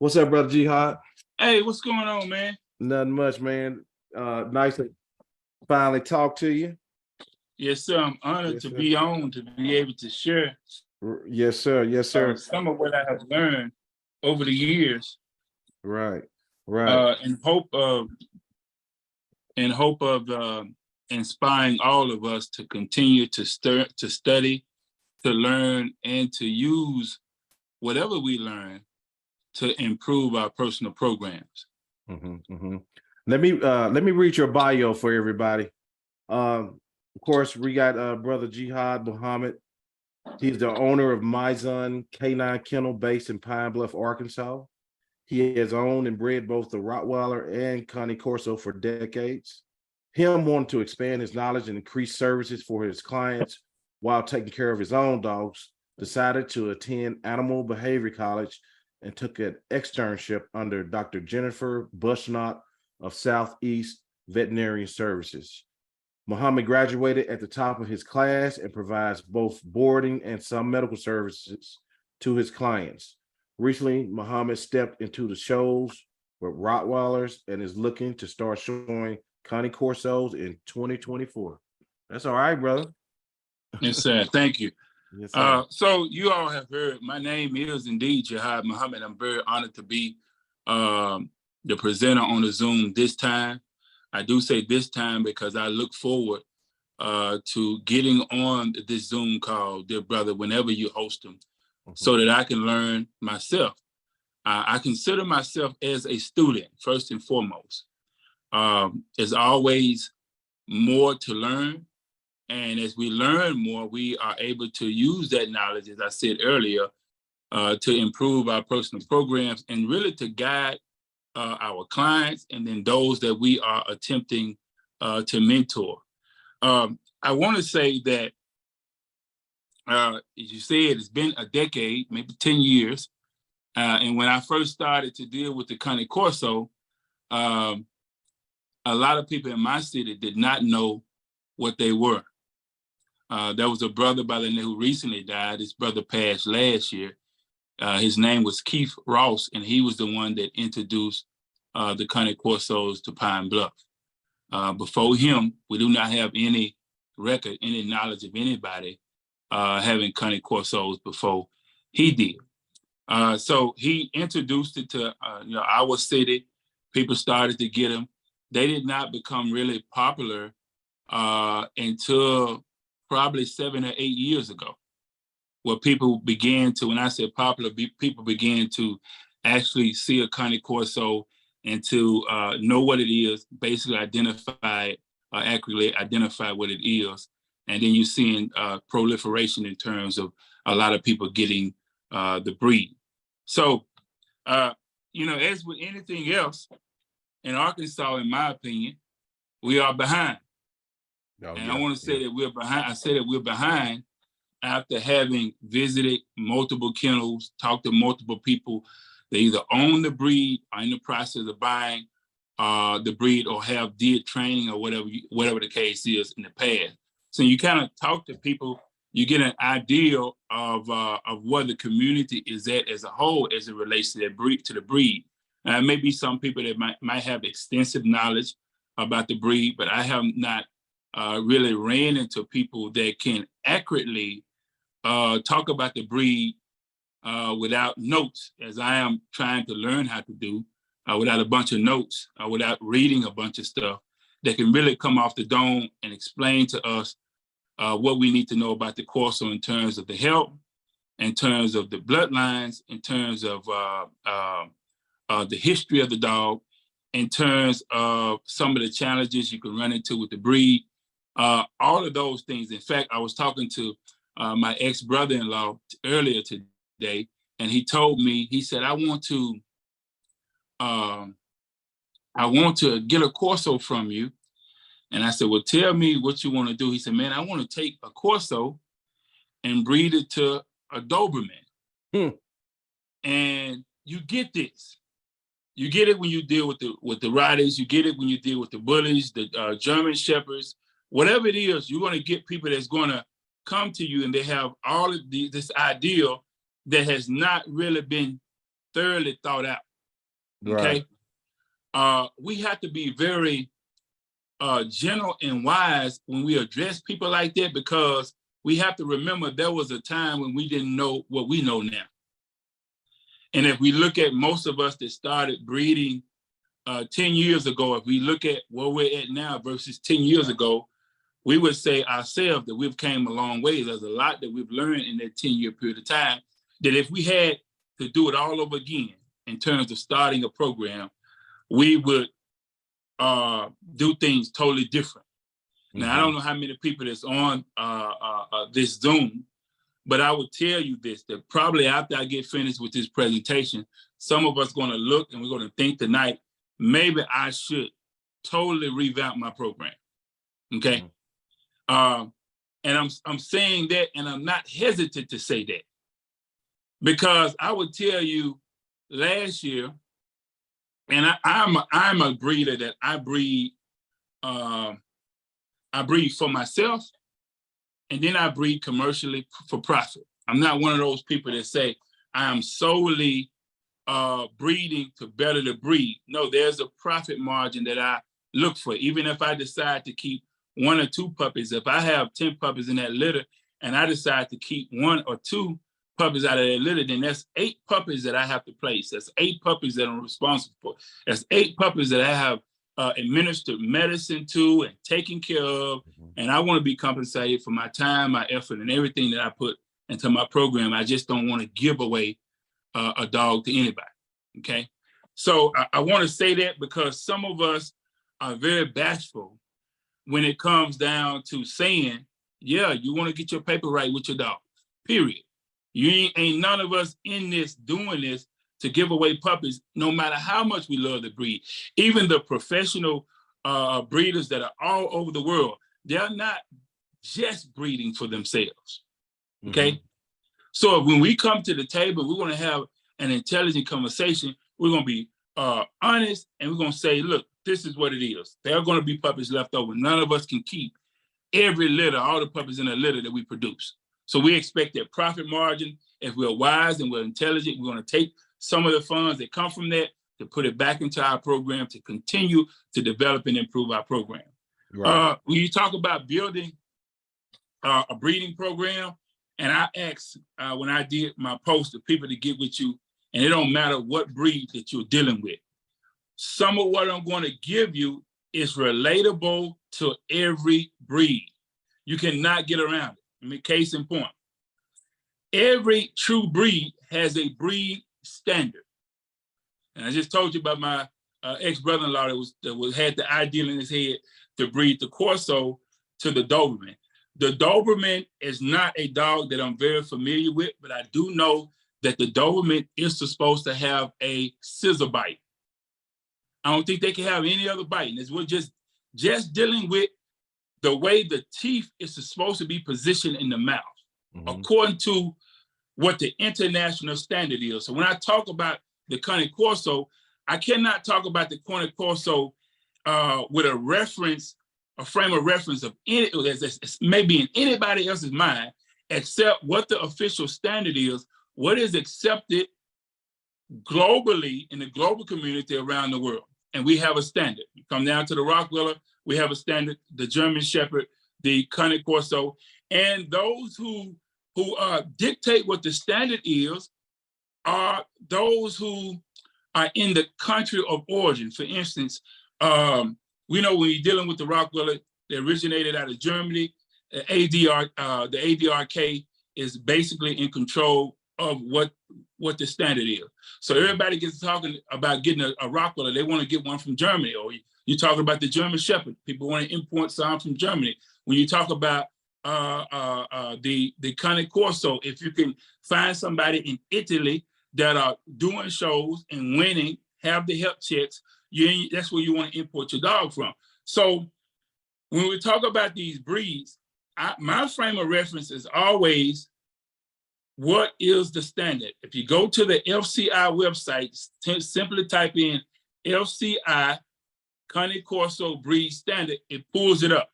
What's up, brother Jihad? Hey, what's going on, man? Nothing much, man. Nice to finally talk to you. Yes, sir. I'm honored Yes, to sir. be on, to be able to share Yes, sir. Yes, sir. some of what I have learned over the years, Right, right. in hope of inspiring all of us to continue to study, to learn, and to use whatever we learn to improve our personal programs. Let me read your bio for everybody. Of course, we got brother Jihad Muhammad. He's the owner of Mizon Canine Kennel based in Pine Bluff, Arkansas. He has owned and bred both the Rottweiler and Connie Corso for decades. Him wanting to expand his knowledge and increase services for his clients while taking care of his own dogs, decided to attend Animal Behavior College and took an externship under Dr. Jennifer Bushnot of Southeast Veterinary Services. Muhammad graduated at the top of his class and provides both boarding and some medical services to his clients. Recently, Muhammad stepped into the shows with Rottweilers and is looking to start showing Connie Corsos in 2024. That's all right, brother. Yes, sir. Thank you. Yes, sir. So you all have heard, my name is indeed Jihad Muhammad. I'm very honored to be the presenter on the Zoom this time. I do say this time because I look forward to getting on this Zoom call, dear brother, whenever you host them, so that I can learn myself. I consider myself as a student, first and foremost. There's always more to learn. And as we learn more, we are able to use that knowledge, as I said earlier, to improve our personal programs and really to guide our clients and then those that we are attempting to mentor. I want to say that, as you said, it's been a decade, maybe 10 years. And when I first started to deal with the Connie Corso, a lot of people in my city did not know what they were. There was a brother by the name who recently died. His brother passed last year. His name was Keith Ross, and he was the one that introduced the Connie Corsos to Pine Bluff. Before him, we do not have any record, any knowledge of anybody having Connie Corsos before he did. So he introduced it to our city. People started to get them. They did not become really popular until probably 7 or 8 years ago, where people began to, when I say popular, people began to actually see a Connie Corso and to know what it is, basically identify it, accurately identify what it is. And then you're seeing proliferation in terms of a lot of people getting the breed. So, as with anything else, in Arkansas, in my opinion, we are behind. I want to say that we're behind. I say that we're behind after having visited multiple kennels, talked to multiple people. They either own the breed, are in the process of buying the breed, or have did training or whatever the case is in the past. So you kind of talk to people, you get an idea of where the community is at as a whole as it relates to the breed. Maybe some people that might have extensive knowledge about the breed, but I have not really ran into people that can accurately talk about the breed without notes, as I am trying to learn how to do, without a bunch of notes, without reading a bunch of stuff, that can really come off the dome and explain to us what we need to know about the Corso in terms of the health, in terms of the bloodlines, in terms of the history of the dog, in terms of some of the challenges you can run into with the breed, all of those things. In fact, I was talking to my ex-brother-in-law earlier today, and he told me, he said, I want to get a Corso from you. And I said, well, tell me what you want to do. He said, man, I want to take a Corso and breed it to a Doberman. And you get this. You get it when you deal with the riders. You get it when you deal with the bullies, the German shepherds, whatever it is. You're going to get people that's going to come to you and they have all of this ideal that has not really been thoroughly thought out. Okay. We have to be very gentle and wise when we address people like that, because we have to remember there was a time when we didn't know what we know now. And if we look at most of us that started breeding 10 years ago, if we look at where we're at now versus 10 years ago, we would say ourselves that we've came a long way. There's a lot that we've learned in that 10-year period of time, that if we had to do it all over again in terms of starting a program, we would do things totally different. Now, I don't know how many people that's on this Zoom, but I would tell you this, that probably after I get finished with this presentation, some of us going to look and we're going to think tonight, maybe I should totally revamp my program. Okay. And I'm saying that, and I'm not hesitant to say that, because I would tell you last year, and I'm a breeder that I breed for myself, and then I breed commercially for profit. I'm not one of those people that say I am solely breeding to better the breed. No, there's a profit margin that I look for. Even if I decide to keep 1 or 2 puppies, if I have 10 puppies in that litter and I decide to keep 1 or 2 puppies out of that litter, then that's 8 puppies that I have to place. That's 8 puppies that I'm responsible for. That's 8 puppies that I have administered medicine to and taken care of. And I want to be compensated for my time, my effort, and everything that I put into my program. I just don't want to give away a dog to anybody. Okay. So I want to say that because some of us are very bashful when it comes down to saying, yeah, you want to get your paper right with your dog, period. You ain't none of us in this doing this to give away puppies, no matter how much we love the breed. Even the professional breeders that are all over the world, they're not just breeding for themselves, okay? So when we come to the table, we're gonna have an intelligent conversation. We're gonna be honest, and we're gonna say, look, this is what it is. There are gonna be puppies left over. None of us can keep every litter, all the puppies in a litter that we produce. So we expect that profit margin. If we're wise and we're intelligent, we're gonna take some of the funds that come from that to put it back into our program to continue to develop and improve our program. Right. When you talk about building a breeding program, and I asked when I did my post of people to get with you, and it don't matter what breed that you're dealing with. Some of what I'm going to give you is relatable to every breed. You cannot get around it. I mean, case in point, every true breed has a breed standard. And I just told you about my ex-brother-in-law that had the ideal in his head to breed the Corso to the Doberman. The Doberman is not a dog that I'm very familiar with, but I do know that the Doberman is supposed to have a scissor bite. I don't think they can have any other bite. And we're just dealing with the way the teeth is supposed to be positioned in the mouth, according to what the international standard is. So when I talk about the Cane Corso, I cannot talk about the Cane Corso with a frame of reference of any that's maybe in anybody else's mind, except what the official standard is, what is accepted globally in the global community around the world. And we have a standard. You come down to the Rottweiler, we have a standard, the German Shepherd, the Cane Corso, and those who dictate what the standard is are those who are in the country of origin. For instance, we know when you're dealing with the Rottweiler, they originated out of Germany. The ADRK is basically in control of what the standard is. So everybody gets talking about getting a Rottweiler. They want to get one from Germany, or you talk about the German Shepherd. People want to import some from Germany. When you talk about the Cane Corso, if you can find somebody in Italy that are doing shows and winning, have the health checks, that's where you want to import your dog from. So when we talk about these breeds, my frame of reference is always, what is the standard? If you go to the FCI website, simply type in FCI Cane Corso breed standard, it pulls it up.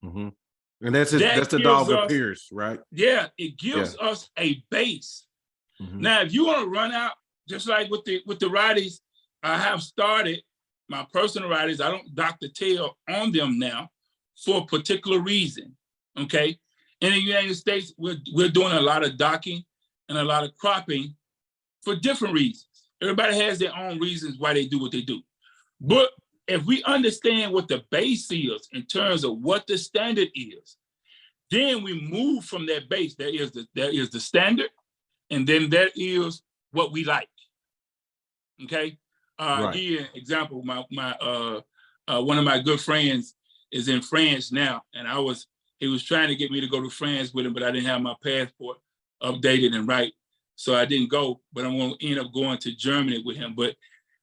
And that's the dog appears, right? Yeah, it gives us a base. Now, if you want to run out, just like with the righties, I have started my personal riders. I don't dock the tail on them now for a particular reason. Okay. In the United States, we're doing a lot of docking and a lot of cropping for different reasons. Everybody has their own reasons why they do what they do. But if we understand what the base is in terms of what the standard is, then we move from that base. There is the standard, and then there is what we like. Okay. Right. Give you an example. One of my good friends is in France now, and he was trying to get me to go to France with him, but I didn't have my passport updated and right, so I didn't go. But I'm going to end up going to Germany with him. But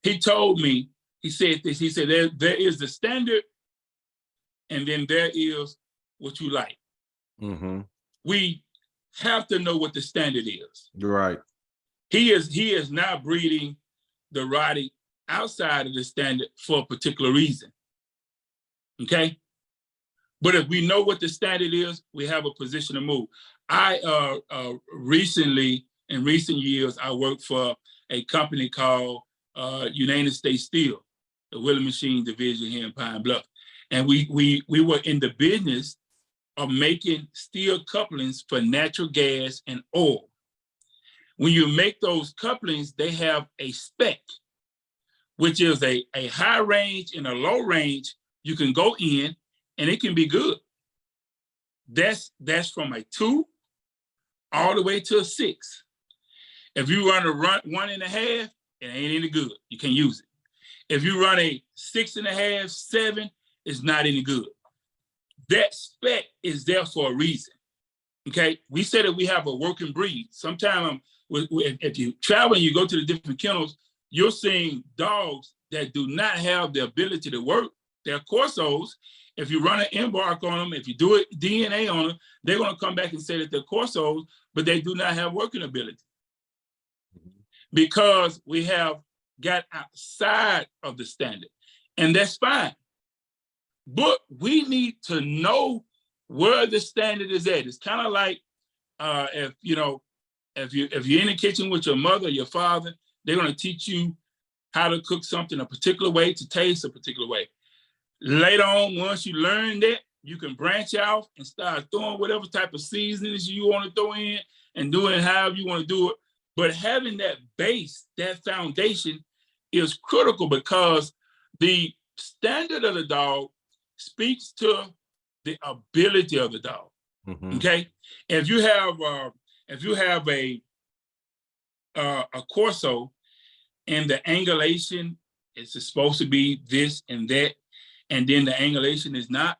he told me, he said this. He said there is the standard, and then there is what you like. Mm-hmm. We have to know what the standard is. Right. He is now breeding the Rottie outside of the standard for a particular reason. Okay. But if we know what the standard is, we have a position to move. I recently, in recent years, I worked for a company called United States Steel, the Wheeler Machine Division here in Pine Bluff. And we were in the business of making steel couplings for natural gas and oil. When you make those couplings, they have a spec, which is a high range and a low range. You can go in and it can be good. That's from a 2 all the way to a 6. If you run a 1.5, it ain't any good. You can't use it. If you run a 6.5, 7, it's not any good. That spec is there for a reason. Okay, we said that we have a working breed. Sometimes if you travel and you go to the different kennels, you're seeing dogs that do not have the ability to work. They're Corsos. If you run an embark on them, if you do it DNA on them, they're going to come back and say that they're Corsos, but they do not have working ability. Because we have got outside of the standard. And that's fine. But we need to know where the standard is at. It's kind of like if you're in the kitchen with your mother, your father, they're going to teach you how to cook something a particular way, to taste a particular way. Later on, once you learn that, you can branch out and start throwing whatever type of seasonings you want to throw in and doing it however you want to do it. But having that base, that foundation is critical, because the standard of the dog speaks to the ability of the dog. Mm-hmm. Okay, if you have a Corso and the angulation is supposed to be this and that, and then the angulation is not,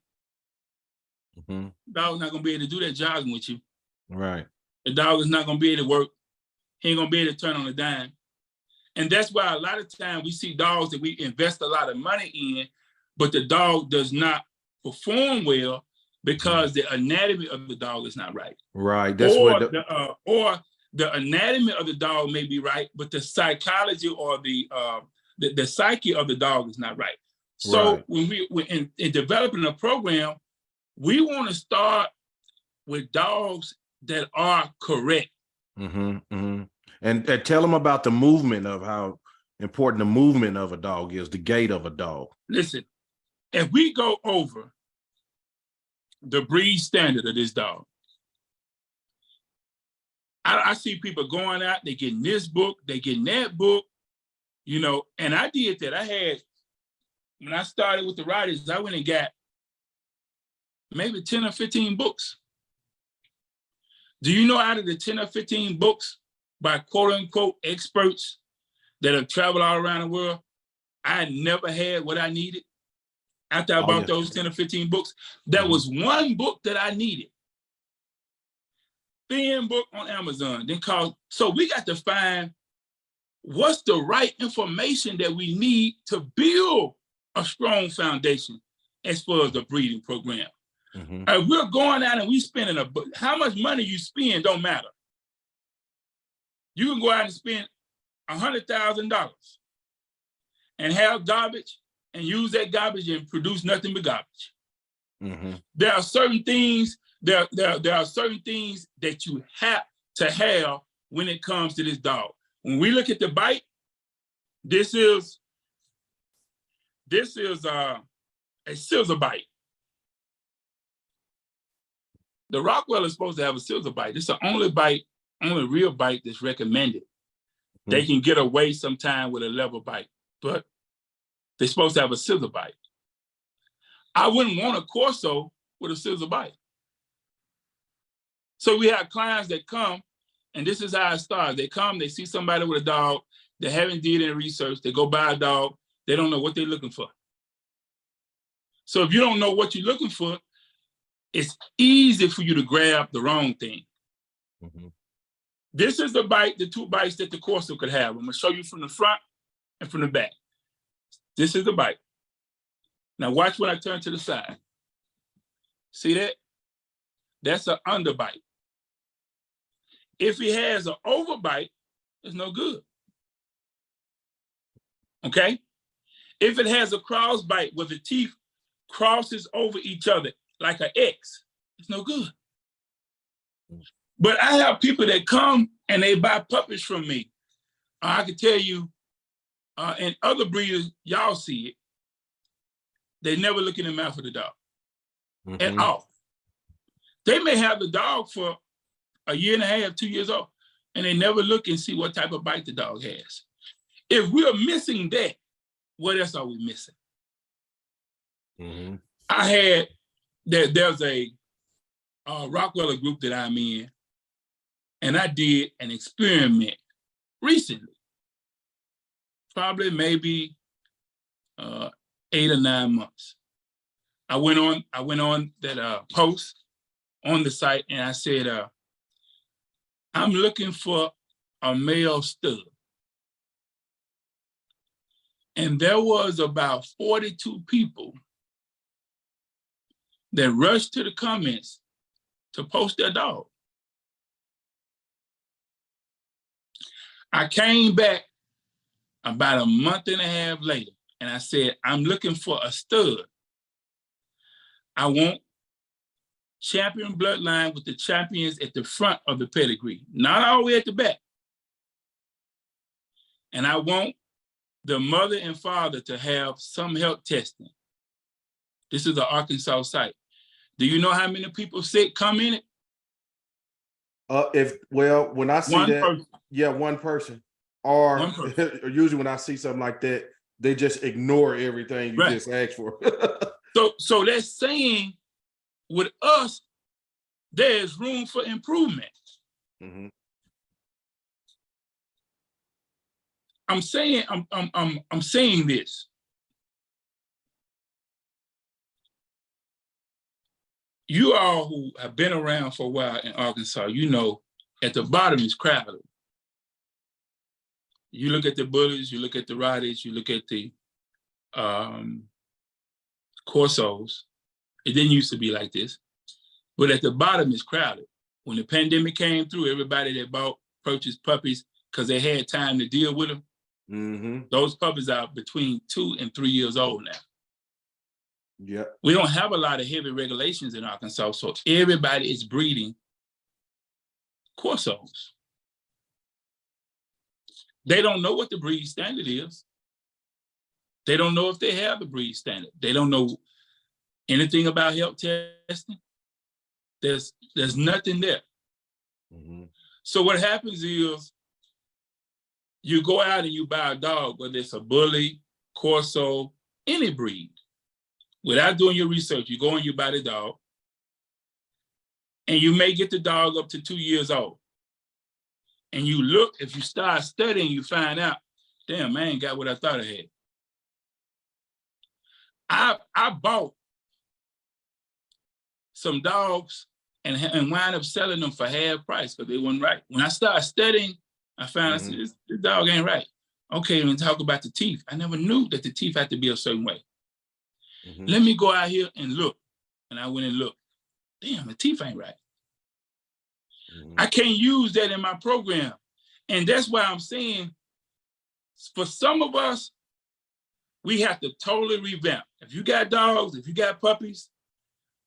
mm-hmm. The dog's not gonna be able to do that jogging with you. Right. The dog is not gonna be able to work. He ain't gonna be able to turn on a dime. And that's why a lot of times we see dogs that we invest a lot of money in, but the dog does not perform well because the anatomy of the dog is not right. Right. That's or the anatomy of the dog may be right, but the psychology or the psyche of the dog is not right. So right. When we're in developing a program, we want to start with dogs that are correct. Mm-hmm, mm-hmm. And tell them about the movement, of how important the movement of a dog is, the gait of a dog. Listen, if we go over the breed standard of this dog, I see people going out, they getting this book, they getting that book, and I did that. When I started with the riders, I went and got maybe 10 or 15 books. Do you know, out of the 10 or 15 books by quote unquote experts that have traveled all around the world, I never had what I needed after I bought those 10 or 15 books? There was one book that I needed. Thin book on Amazon. So we got to find what's the right information that we need to build a strong foundation as far as the breeding program. Mm-hmm. We're going out and we spending how much money you spend don't matter. You can go out and spend $100,000 and have garbage and use that garbage and produce nothing but garbage. Mm-hmm. There are certain things. There are certain things that you have to have when it comes to this dog. When we look at the bite, this is This is a scissor bite. The Rottweiler is supposed to have a scissor bite. It's the only real bite that's recommended. They can get away sometime with a level bite, but they're supposed to have a scissor bite. I wouldn't want a Corso with a scissor bite. So we have clients that come, and this is how it starts. They come, they see somebody with a dog, they haven't did any research, they go buy a dog, they don't know what they're looking for. So if you don't know what you're looking for, it's easy for you to grab the wrong thing. This is the bite, the two bites that the Corso could have. I'm gonna show you from the front and from the back. This is the bite. Now watch when I turn to the side. See that? That's an underbite. If he has an overbite, it's no good. Okay? If it has a cross bite where the teeth crosses over each other like an X, it's no good. But I have people that come and they buy puppies from me. I can tell you, and other breeders, y'all see it. They never look in the mouth of the dog at all. They may have the dog for a year and a half, 2 years old, and they never look and see what type of bite the dog has. If we're missing that, what else are we missing? There's a Rottweiler group that I'm in, and I did an experiment recently, probably maybe 8 or 9 months. I went on that post on the site, and I said, I'm looking for a male stud. And there was about 42 people that rushed to the comments to post their dog. I came back about a month and a half later, and I said, I'm looking for a stud. I want champion bloodline with the champions at the front of the pedigree, not all the way at the back. And I want the mother and father to have some health testing. This is the Arkansas site. Do you know how many people come in it? When I see that, yeah, one person. Or One person. Usually when I see something like that, they just ignore everything you just asked for. So that's saying with us, there's room for improvement. I'm saying this. You all who have been around for a while in Arkansas, you know at the bottom is crowded. You look at the bullies, you look at the Rotties, you look at the Corsos. It didn't used to be like this, but at the bottom is crowded. When the pandemic came through, everybody that purchased puppies because they had time to deal with them, those puppies are between 2 and 3 years old now. Yeah, we don't have a lot of heavy regulations in Arkansas, so everybody is breeding Corsos. They don't know what the breed standard is. They don't know if they have the breed standard. They don't know anything about health testing. There's nothing there. So what happens is you go out and you buy a dog, whether it's a bully, Corso, any breed. Without doing your research, you go and you buy the dog, and you may get the dog up to 2 years old. And you look, if you start studying, you find out, damn, I ain't got what I thought I had. I bought some dogs and wound up selling them for half price because they weren't right. When I started studying, I found I said, this dog ain't right. Okay, and talk about the teeth. I never knew that the teeth had to be a certain way. Let me go out here and look. And I went and looked. Damn, the teeth ain't right. I can't use that in my program. And that's why I'm saying, for some of us, we have to totally revamp. If you got dogs, if you got puppies,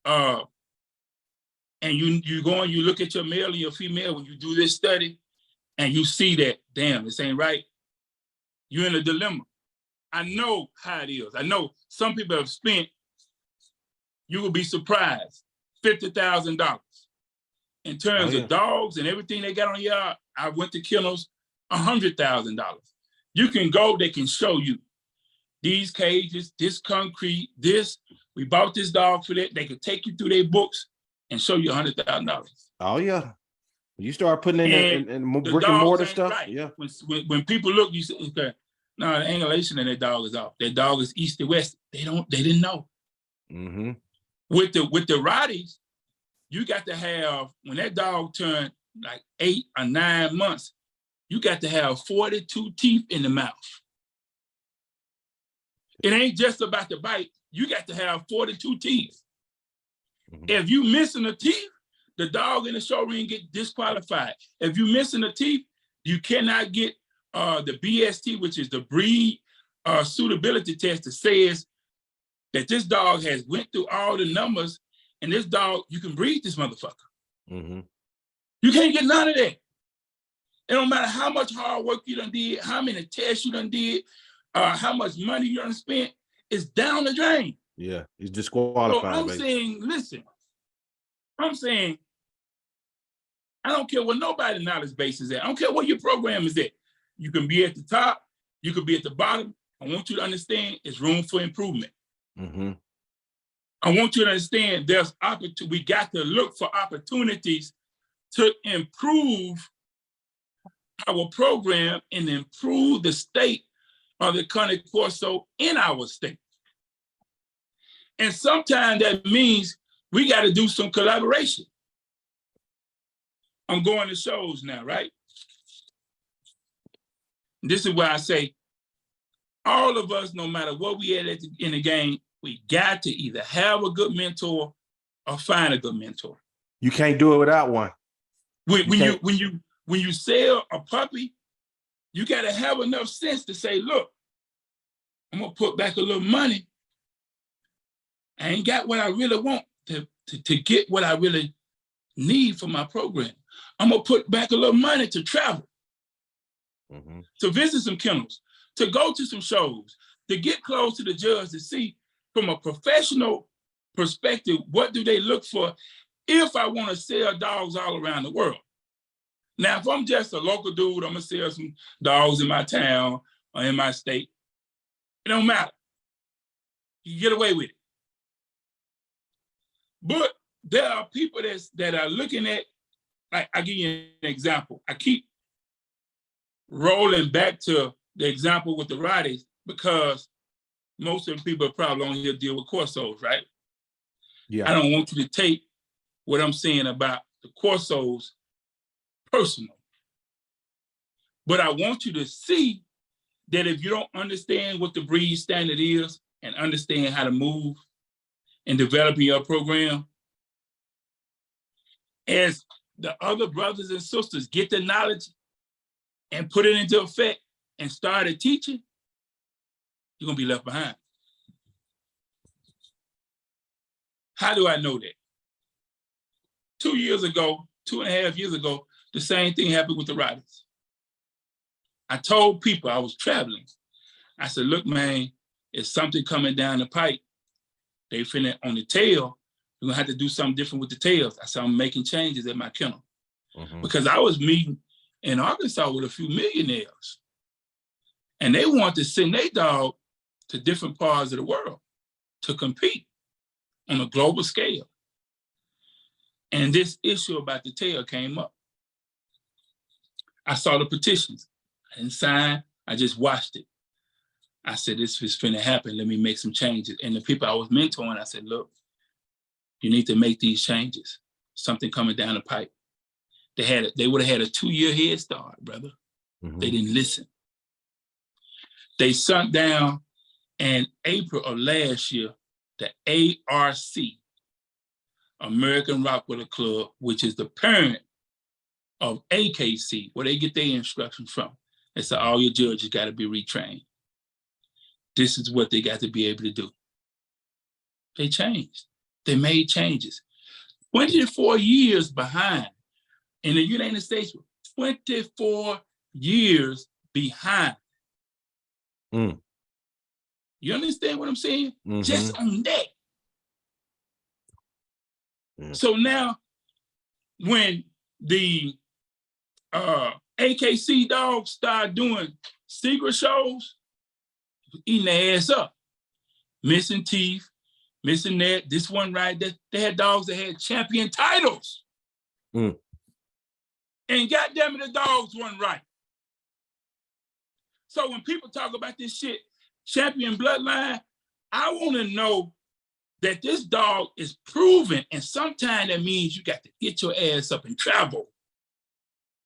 and you go and you look at your male and your female when you do this study, and you see that, damn, this ain't right, you're in a dilemma. I know how it is. I know some people have spent, you will be surprised, $50,000 in terms of dogs and everything they got on yard. I went to kennels, $100,000. You can go, they can show you these cages, this concrete, this, we bought this dog for that. They could take you through their books and show you $100,000. Oh yeah. You start putting in brick and mortar stuff. Right. Yeah. When people look, you say, okay, no, the angulation of that dog is off. That dog is east to west. They didn't know. Mm-hmm. With the Rotties, you got to have, when that dog turned like 8 or 9 months, you got to have 42 teeth in the mouth. It ain't just about the bite. You got to have 42 teeth. Mm-hmm. If you missing a teeth, the dog in the show ring get disqualified. If you missing a teeth, you cannot get the BST, which is the breed suitability test that says that this dog has went through all the numbers and this dog, you can breed this motherfucker. Mm-hmm. You can't get none of that. It don't matter how much hard work you done did, how many tests you done did, how much money you done spent, it's down the drain. Yeah, he's disqualified. So I'm saying, listen, I'm saying, I don't care what nobody's knowledge base is at. I don't care what your program is at. You can be at the top, you could be at the bottom. I want you to understand it's room for improvement. Mm-hmm. I want you to understand there's opportunity. We got to look for opportunities to improve our program and improve the state of the Cane Corso in our state. And sometimes that means we got to do some collaboration. I'm going to shows now, right? This is why I say, all of us, no matter what we at in the game, we got to either have a good mentor or find a good mentor. You can't do it without one. When you sell a puppy, you got to have enough sense to say, look, I'm gonna put back a little money. I ain't got what I really want to get what I really need for my program. I'm gonna put back a little money to travel, to visit some kennels, to go to some shows, to get close to the judge to see from a professional perspective, what do they look for if I want to sell dogs all around the world. Now, if I'm just a local dude, I'm gonna sell some dogs in my town or in my state. It don't matter. You can get away with it. But there are people that are looking at, like, I'll give you an example. I keep rolling back to the example with the Rotties because most of the people probably on here deal with Corsos, right? Yeah. I don't want you to take what I'm saying about the Corsos personal. But I want you to see that if you don't understand what the breed standard is and understand how to move and developing your program, as the other brothers and sisters get the knowledge and put it into effect and started teaching, you're gonna be left behind. How do I know that? 2 years ago, 2.5 years ago, the same thing happened with the Rotties. I told people, I was traveling. I said, look, man, it's something coming down the pipe. They finna, on the tail, we're gonna have to do something different with the tails. I said, I'm making changes at my kennel. Because I was meeting in Arkansas with a few millionaires. And they want to send their dog to different parts of the world to compete on a global scale. And this issue about the tail came up. I saw the petitions. I didn't sign, I just watched it. I said, this is finna happen, let me make some changes. And the people I was mentoring, I said, look, you need to make these changes. Something coming down the pipe. They would have had a 2-year head start, brother. They didn't listen. They sunk down in April of last year, the ARC, American Rottweiler Club, which is the parent of AKC, where they get their instructions from. They said, all your judges got to be retrained. This is what they got to be able to do. They changed. They made changes. 24 years behind. In the United States, 24 years behind. You understand what I'm saying? Just on that. So now, when the AKC dogs start doing secret shows, eating their ass up, missing teeth, missing that. This one right there, they had dogs that had champion titles. And goddamn it, the dogs weren't right. So when people talk about this shit, champion bloodline, I want to know that this dog is proven, and sometimes that means you got to get your ass up and travel.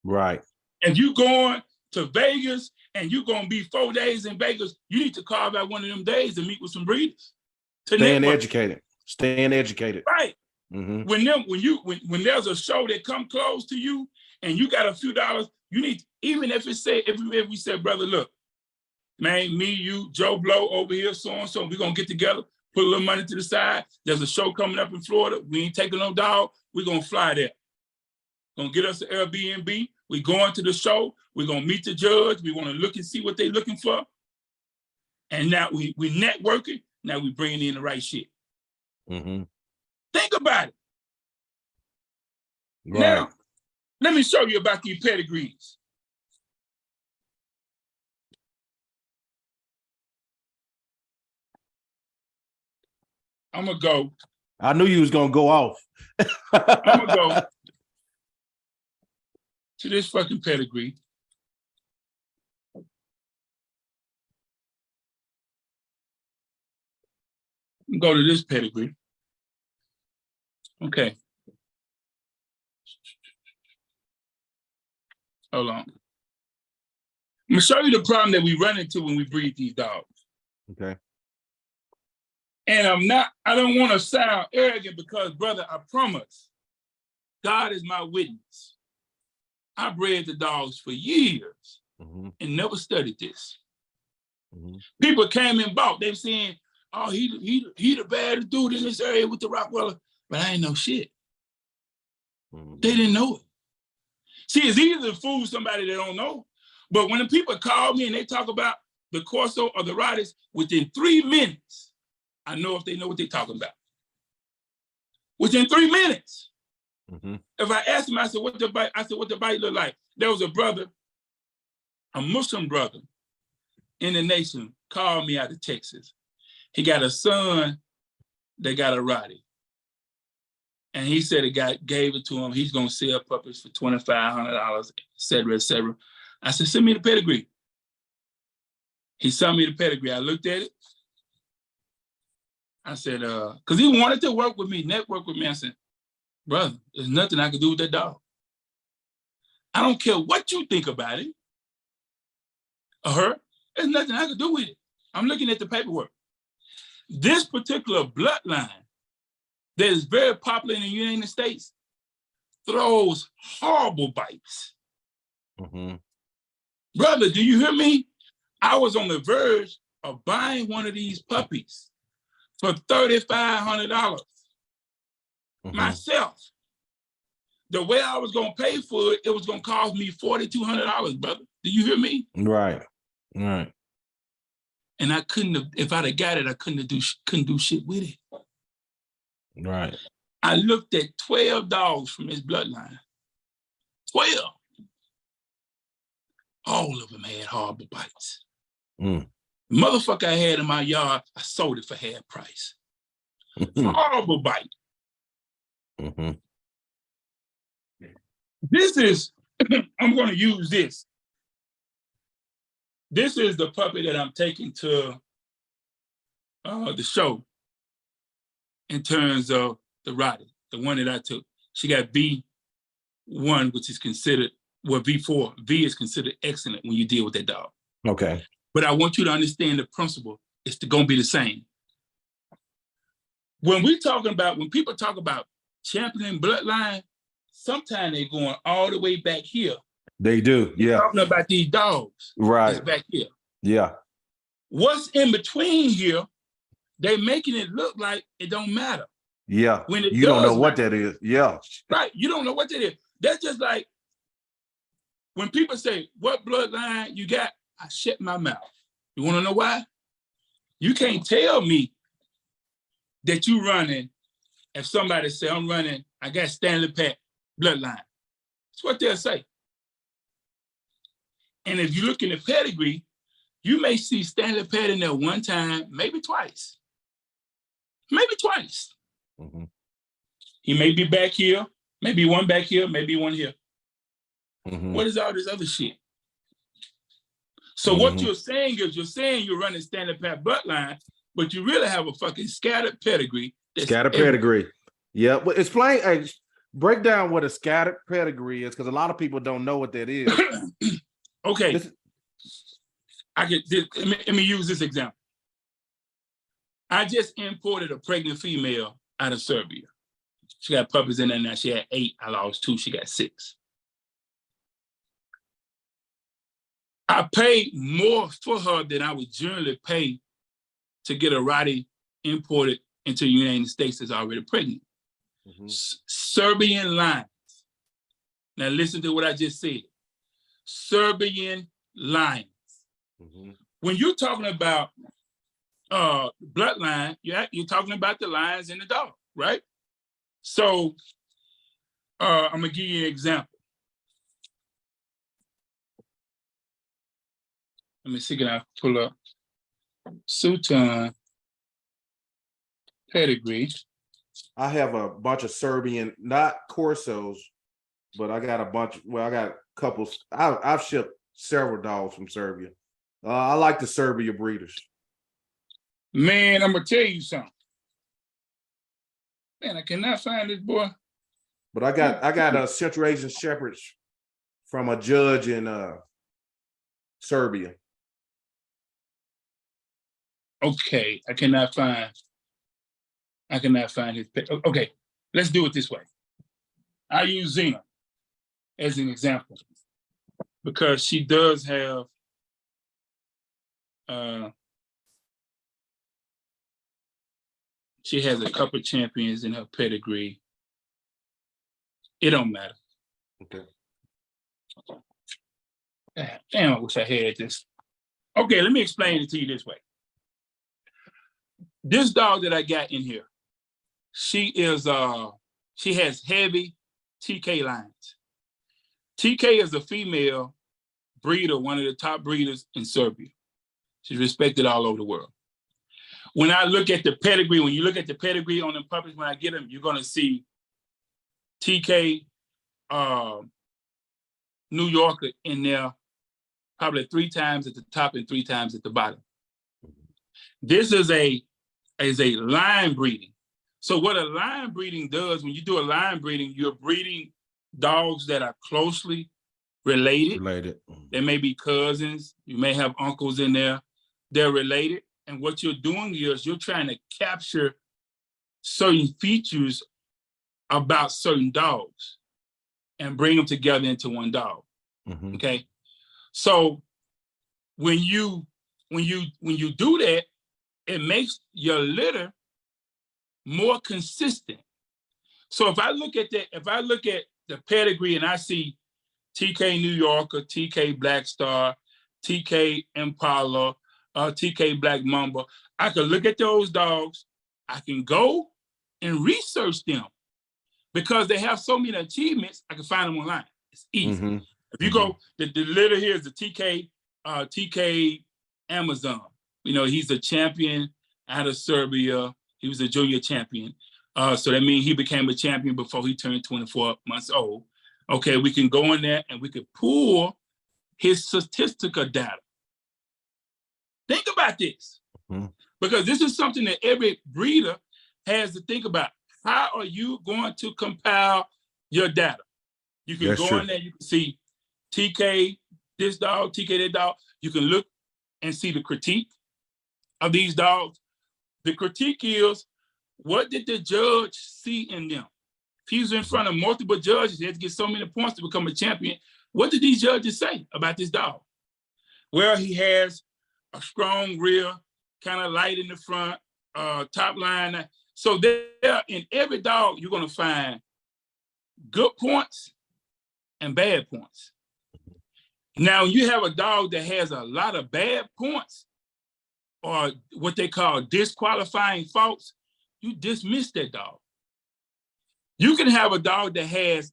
Right. If you going to Vegas and you're going to be 4 days in Vegas, you need to carve out one of them days to meet with some breeders. Staying educated. Right. When there's a show that come close to you and you got a few dollars, you need, even if it say, if we said, brother, look, man, me, you, Joe Blow over here, so and so, we're gonna get together, put a little money to the side. There's a show coming up in Florida. We ain't taking no dog. We're gonna fly there. Gonna get us an Airbnb. We going to the show. We're gonna meet the judge. We want to look and see what they're looking for. And now we networking. Now we bringing in the right shit. Think about it. Right. Now, let me show you about these pedigrees. I'm gonna go. I knew you was gonna go off. I'm gonna go to this fucking pedigree. Go to this pedigree. Okay. Hold on. I'm gonna show you the problem that we run into when we breed these dogs. Okay. And I don't want to sound arrogant because, brother, I promise, God is my witness. I bred the dogs for years and never studied this. People came and bought. They saying, oh, he the baddest dude in this area with the Rottweiler. But I ain't know shit. They didn't know it. See, it's easy to fool somebody that don't know. But when the people call me and they talk about the Corso or the Rottweilers, within 3 minutes, I know if they know what they're talking about. Within 3 minutes. If I ask them, I said, what the bite look like? There was a brother, a Muslim brother in the nation, called me out of Texas. He got a son that got a Rottie. And he said the guy gave it to him. He's going to sell puppies for $2,500, et cetera, et cetera. I said, send me the pedigree. He sent me the pedigree. I looked at it. I said, because he wanted to work with me, network with me. I said, brother, there's nothing I can do with that dog. I don't care what you think about it or her. There's nothing I can do with it. I'm looking at the paperwork. This particular bloodline that is very popular in the United States throws horrible bites. Brother, do you hear me? I was on the verge of buying one of these puppies for $3,500 myself. The way I was gonna pay for it, it was gonna cost me $4,200, brother. Do you hear me? Right. And I couldn't have, if I'd have got it, I couldn't do shit with it. Right. I looked at 12 dogs from his bloodline. 12. All of them had horrible bites. The motherfucker I had in my yard, I sold it for half price. Horrible bite. This is, I'm going to use this. This is the puppy that I'm taking to the show in terms of the Rottie, the one that I took. She got V1, which is considered, well, V4. V is considered excellent when you deal with that dog. Okay. But I want you to understand the principle. It's going to be the same. When people talk about championing bloodline, sometimes they're going all the way back here. They do, yeah. Talking about these dogs. Right. It's back here. Yeah. What's in between here, they're making it look like it don't matter. Yeah. When it you don't know what that is. Yeah. Right. You don't know what that is. That's just like when people say, what bloodline you got? I shut my mouth. You want to know why? You can't tell me that you running, if somebody say, I'm running, I got Stanley Pat bloodline. That's what they'll say. And if you look in the pedigree, you may see Stanley Pat in there one time, maybe twice. Maybe twice. Mm-hmm. He may be back here, maybe one back here, maybe one here. Mm-hmm. What is all this other shit? So what you're saying is you're running Stanley Pat bloodline, but you really have a fucking scattered pedigree. Scattered pedigree. Yeah, but explain. Hey, break down what a scattered pedigree is, because a lot of people don't know what that is. Okay, let me use this example. I just imported a pregnant female out of Serbia. She got puppies in there now. She had 8. I lost 2. She got 6. I paid more for her than I would generally pay to get a Rottie imported into the United States that's already pregnant. Mm-hmm. Serbian lines. Now listen to what I just said. Serbian lines. Mm-hmm. When you're talking about bloodline, you're talking about the lions and the dog, right? So I'm gonna give you an example. Let me see, can I pull up Sultan pedigree? I have a bunch of Serbian, not Corsos, but I got a bunch. Well, I got couples. I've shipped several dogs from Serbia. I like the Serbia breeders. Man, I'm gonna tell you something. Man, I cannot find this boy. But I got a Central Asian Shepherds from a judge in Serbia. Okay, I cannot find his. Okay, let's do it this way. I use Zena as an example because she does have she has a couple of champions in her pedigree. It don't matter. Okay. Damn, I wish I had this. Okay, let me explain it to you this way. This dog that I got in here, she has heavy TK lines. TK is a female breeder, one of the top breeders in Serbia. She's respected all over the world. When I look at the pedigree, when you look at the pedigree on the puppies, when I get them, you're gonna see TK New Yorker in there probably 3 times at the top and 3 times at the bottom. This is a line breeding. So what a line breeding does, when you do a line breeding, you're breeding dogs that are closely related. They may be cousins. You may have uncles in there. They're related. And what you're doing is you're trying to capture certain features about certain dogs and bring them together into one dog. Mm-hmm. Okay. So when you do that, it makes your litter more consistent. So if I look at the pedigree and I see TK New Yorker, TK Black Star, TK Impala, TK Black Mamba, I can look at those dogs. I can go and research them because they have so many achievements. I can find them online. It's easy. Mm-hmm. If you go, the litter here is the TK Amazon. You know, he's a champion out of Serbia. He was a junior champion. So that means he became a champion before he turned 24 months old. Okay, we can go in there and we could pull his statistical data. Think about this. Mm-hmm. Because this is something that every breeder has to think about. How are you going to compile your data? You can go in there, you can see TK, this dog, TK, that dog. You can look and see the critique of these dogs. The critique is, what did the judge see in them? If he was in front of multiple judges, he had to get so many points to become a champion. What did these judges say about this dog? Well, he has a strong rear, kind of light in the front, top line. So there, in every dog, you're going to find good points and bad points. Now, you have a dog that has a lot of bad points. or what they call disqualifying faults, you dismiss that dog. You can have a dog that has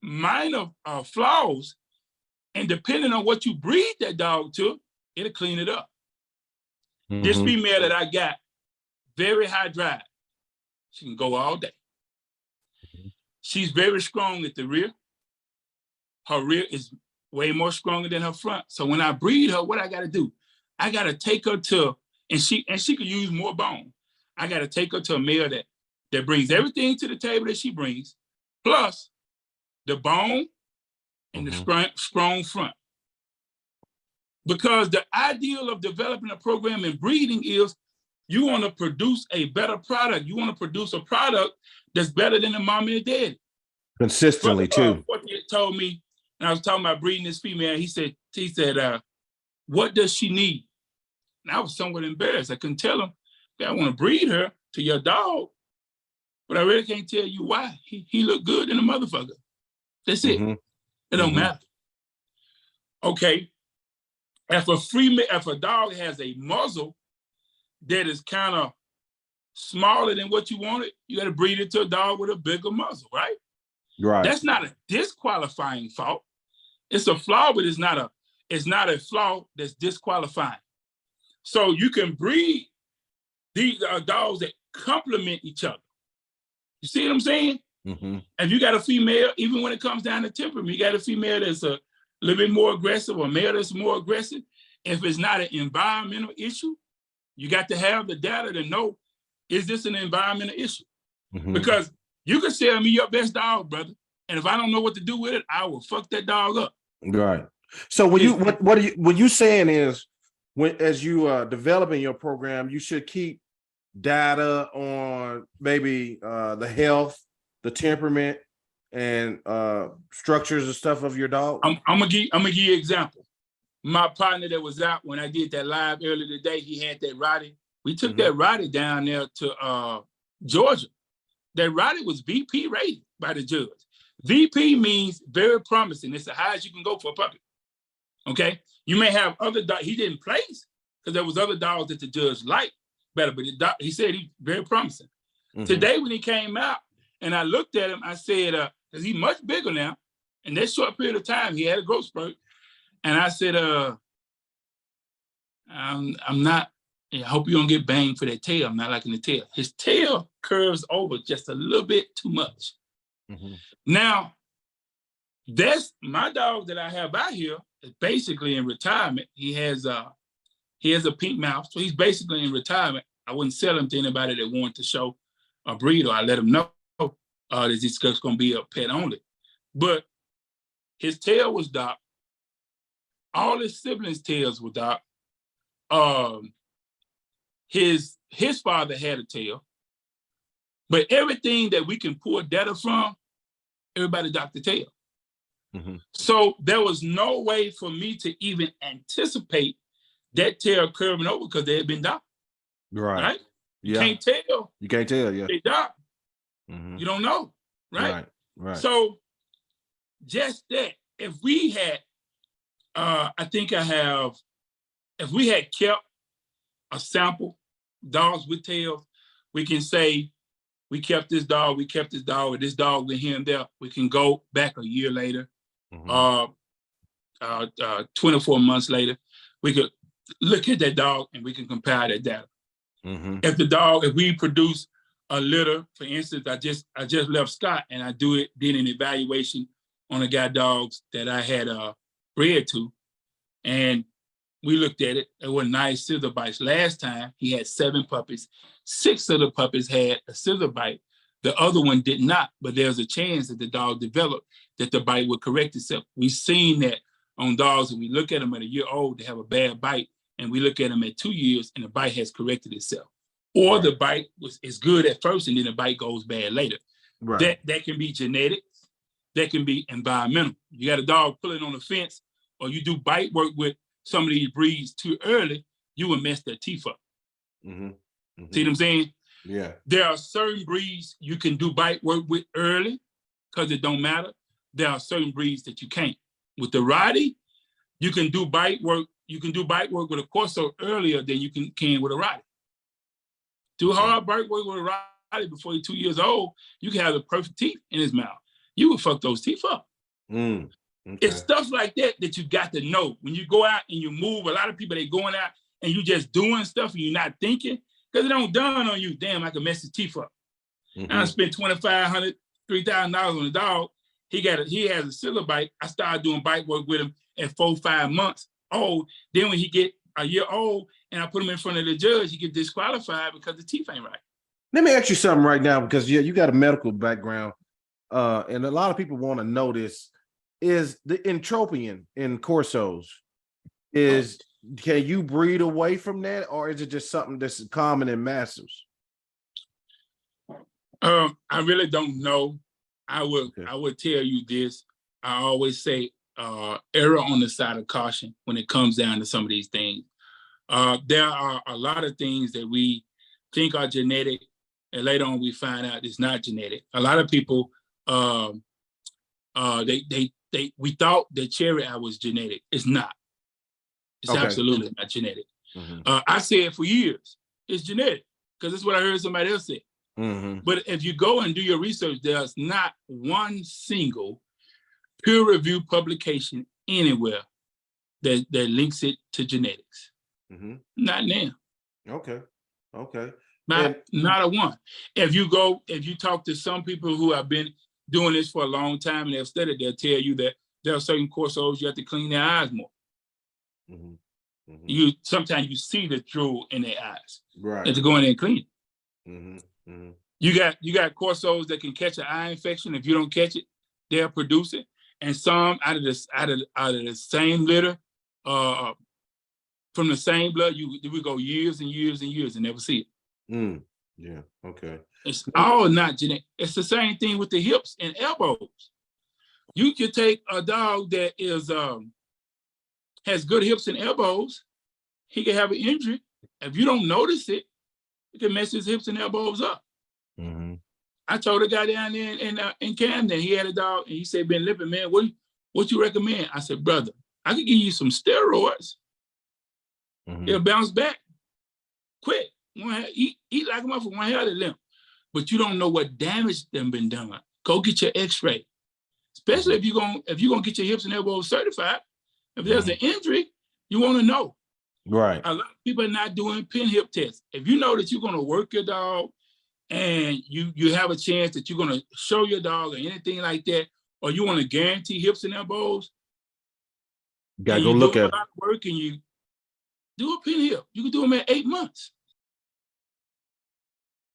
minor flaws, and depending on what you breed that dog to, it'll clean it up. This female that I got, very high drive. She can go all day. She's very strong at the rear. Her rear is way more stronger than her front. So when I breed her, what I got to do? I got to take her to, and she could use more bone. I got to take her to a male that brings everything to the table that she brings, plus the bone and the strong front. Because the ideal of developing a program in breeding is you want to produce a better product. You want to produce a product that's better than the mom and the daddy. Consistently, too. What he told me, and I was talking about breeding this female, he said, what does she need? And I was somewhat embarrassed. I couldn't tell him that I want to breed her to your dog, but I really can't tell you why. He looked good in a motherfucker. That's it. It don't matter. Okay. If a dog has a muzzle that is kind of smaller than what you wanted, you got to breed it to a dog with a bigger muzzle, right? Right. That's not a disqualifying fault. It's a flaw, but it's not a flaw that's disqualifying. So you can breed these dogs that complement each other. You see what I'm saying? If you got a female, even when it comes down to temperament, you got a female that's a little bit more aggressive, or a male that's more aggressive. If it's not an environmental issue, you got to have the data to know, is this an environmental issue? Because you can sell me your best dog, brother, and if I don't know what to do with it, I will fuck that dog up. Right. So what you saying is, as you developing your program, you should keep data on maybe the health, the temperament, and structures and stuff of your dog. I'm gonna give you an example. My partner that was out when I did that live earlier today, he had that Rottie. We took that Rottie down there to Georgia. That Rottie was VP rated by the judge. VP means very promising. It's the highest you can go for a puppy. Okay, you may have other dogs he didn't place because there was other dogs that the judge liked better, but he said he's very promising. Today when he came out and I looked at him, I said, because he's much bigger now, in that short period of time he had a growth spurt, and I said, I'm not. I hope you don't get banged for that tail. I'm not liking the tail. His tail curves over just a little bit too much. Now, that's my dog that I have out here is basically in retirement. He has a pink mouth, so he's basically in retirement. I wouldn't sell him to anybody that wanted to show a breed, or I let him know that he's just going to be a pet only. But his tail was dark. All his siblings' tails were dark. His father had a tail, but everything that we can pull data from, everybody docked the tail. So there was no way for me to even anticipate that tail curving over because they had been docked. Right? You can't tell. You can't tell, yeah. They docked. You don't know, right? Right. So just that, if we had, if we had kept a sample dogs with tails, we can say we kept this dog, or this dog with him there. We can go back a year later, 24 months later. We could look at that dog and we can compare that data. If we produce a litter, for instance, I just left Scott and I did an evaluation on a guy dogs that I had bred to, and we looked at it. There were nice scissor bites. Last time he had 7 puppies. 6 of the puppies had a scissor bite. The other one did not, but there's a chance that the dog developed that the bite would correct itself. We've seen that on dogs, and we look at them at a year old, they have a bad bite, and we look at them at 2 years and the bite has corrected itself. Or the bite is good at first and then the bite goes bad later. That can be genetic, that can be environmental. You got a dog pulling on the fence, or you do bite work with some of these breeds too early, you will mess their teeth up. See what I'm saying? Yeah. There are certain breeds you can do bite work with early because it don't matter. There are certain breeds that you can't. With the Rottie, you can do bite work you can do bite work with a Corso earlier than you can with a Rottweiler. Do hard bite work with a Rottweiler before you're 2 years old, you can have the perfect teeth in his mouth. You would fuck those teeth up. Okay. It's stuff like that you got to know. When you go out and you move, a lot of people, they going out and you just doing stuff and you're not thinking, because it don't dawn on you, damn, I can mess his teeth up. I spent $2,500, $3,000 on a dog. He has a silver bite. I started doing bite work with him at 4, 5 months old. Then when he get a year old and I put him in front of the judge, he get disqualified because the teeth ain't right. Let me ask you something right now, because you got a medical background, and a lot of people want to know this. Is the entropion in Corsos, can you breed away from that, or is it just something that's common in Mastiffs? I really don't know. I would tell you this. I always say err on the side of caution when it comes down to some of these things. There are a lot of things that we think are genetic, and later on we find out it's not genetic. A lot of people, we thought that cherry eye was genetic. It's not. It's absolutely not genetic. I said for years, it's genetic, because that's what I heard somebody else say. But if you go and do your research, there's not one single peer-reviewed publication anywhere that links it to genetics. Not now. Okay. Not a one. If you talk to some people who have been doing this for a long time and they've studied, they'll tell you that there are certain Corsos you have to clean their eyes more. Sometimes you see the drool in their eyes. Right. And to go in there and clean it. You got Corsos that can catch an eye infection. If you don't catch it, they'll produce it. And some out of the same litter, from the same blood, we go years and years and years and never see it. Yeah. Okay. It's all not genetic. It's the same thing with the hips and elbows. You could take a dog that has good hips and elbows. He can have an injury. If you don't notice it, it can mess his hips and elbows up. I told a guy down there in Camden, he had a dog, and he said, "Been limping, man. What you recommend?" I said, "Brother, I could give you some steroids. It'll bounce back quick. Eat like a motherfucker, one hell of limp. But you don't know what damage them been done. Go get your X-ray. Especially if you're gonna get your hips and elbows certified. If there's an injury, you want to know. Right. A lot of people are not doing pin hip tests. If you know that you're gonna work your dog and you have a chance that you're gonna show your dog or anything like that, or you want to guarantee hips and elbows, you gotta go look at a lot of work and you do a pin hip. You can do them at 8 months.